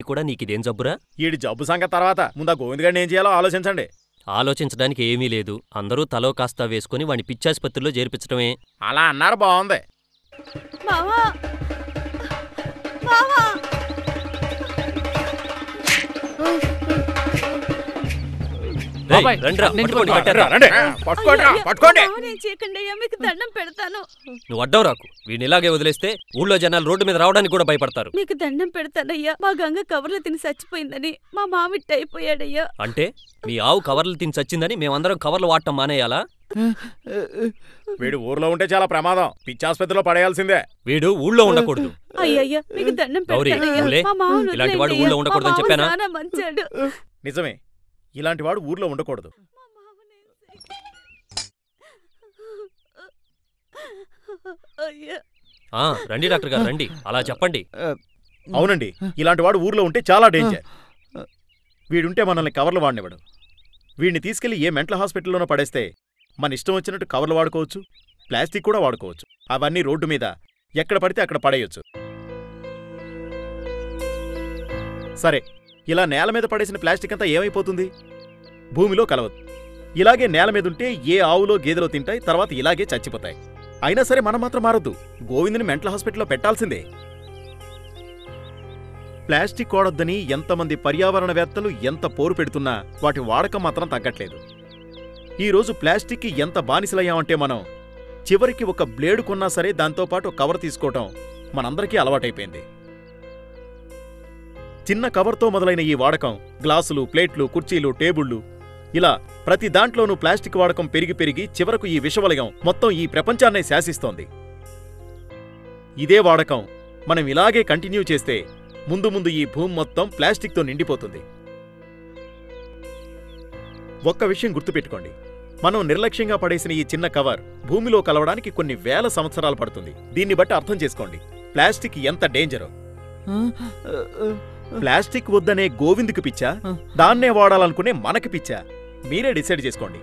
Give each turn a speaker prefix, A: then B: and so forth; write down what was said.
A: కూడా నీకిదేం జబ్బురా?
B: ఈడి జబ్బు సంగతి తర్వాత ముందా గోవింద్ గారిని ఏం చేయాలో ఆలోచించండి.
A: ఆలోచించడానికి ఏమీ లేదు. అందరూ తలో కాస్తా వేసుకుని వాణ్ణి పిచ్చాసుపత్రిలో చేర్పించడమే.
B: అలా అన్నారు బాగుంది.
C: మావా మావా మీకు దండం పెడతాను.
A: నువ్వు అడ్డం రాకు. వీడిని ఇలాగే వదిలేస్తే ఊళ్ళో జనాలు రోడ్డు మీద రావడానికి కూడా భయపడతారు.
C: మీకు దండం పెడతానయ్యా. మా గంగ కవర్లు తిని చచ్చిపోయిందని మా మామిట్ అయిపోయాడయ్యా.
A: అంటే మీ ఆవు కవర్లు తిని చచ్చిందని మేమందరం కవర్లు వాడటం మానేయాలా?
B: వీడు ఊర్లో ఉంటే చాలా ప్రమాదం. పిచ్చాసుపత్రిలో పడేయాల్సిందే.
A: వీడు ఊళ్ళో ఉండకూడదు.
C: అయ్యయ్యా మీకు దండం పెడతానయ్యా. మా మామను
A: ఇలాంటి వాడు ఊళ్ళో ఉండకూడదని చెప్పానా?
C: మంచాడు.
B: నిజమే, ఇలాంటి వాడు ఊర్లో ఉండకూడదు.
A: రండి డాక్టర్ గారు రండి, అలా చెప్పండి.
B: అవునండి, ఇలాంటి వాడు ఊర్లో ఉంటే చాలా డేంజర్. వీడుంటే మనల్ని కవర్లు వాడినివ్వడు. వీడిని తీసుకెళ్లి ఏ మెంటల్ హాస్పిటల్లోనో పడేస్తే మన ఇష్టం వచ్చినట్టు కవర్లు వాడుకోవచ్చు, ప్లాస్టిక్ కూడా వాడుకోవచ్చు. అవన్నీ రోడ్డు మీద ఎక్కడ పడితే అక్కడ పడేయొచ్చు. సరే, ఇలా నేల మీద పడేసిన ప్లాస్టిక్ అంతా ఏమైపోతుంది? భూమిలో కలవదు. ఇలాగే నేల మీదుంటే ఏ ఆవులో గేదెలో తింటాయి, తర్వాత ఇలాగే చచ్చిపోతాయి. అయినా సరే మనం మాత్రం మారొద్దు. గోవిందుని మెంటల్ హాస్పిటల్లో పెట్టాల్సిందే. ప్లాస్టిక్ వాడొద్దని ఎంతమంది పర్యావరణవేత్తలు ఎంత పోరు పెడుతున్నా వాటి వాడకం మాత్రం తగ్గట్లేదు. ఈరోజు ప్లాస్టిక్కి ఎంత బానిసలయ్యామంటే మనం చివరికి ఒక బ్లేడు కొన్నా సరే దాంతోపాటు కవర్ తీసుకోవటం మనందరికీ అలవాటైపోయింది. చిన్న కవర్తో మొదలైన ఈ వాడకం గ్లాసులు, ప్లేట్లు, కుర్చీలు, టేబుళ్లు, ఇలా ప్రతి దాంట్లోనూ ప్లాస్టిక్ వాడకం పెరిగి పెరిగి చివరకు ఈ విషవలయం మొత్తం ఈ ప్రపంచాన్నే శాసిస్తోంది. ఇదే వాడకం మనం ఇలాగే కంటిన్యూ చేస్తే ముందు ముందు ఈ భూమి మొత్తం ప్లాస్టిక్తో నిండిపోతుంది. ఒక్క విషయం గుర్తుపెట్టుకోండి, మనం నిర్లక్ష్యంగా పడేసిన ఈ చిన్న కవర్ భూమిలో కలవడానికి కొన్ని వేల సంవత్సరాలు పడుతుంది. దీన్ని బట్టి అర్థం చేసుకోండి ప్లాస్టిక్ ఎంత డేంజరో. ప్లాస్టిక్ వద్దనే గోవిందుకి పిచ్చా, దాన్నే వాడాలనుకునే మనకి పిచ్చా? మీరే డిసైడ్ చేసుకోండి.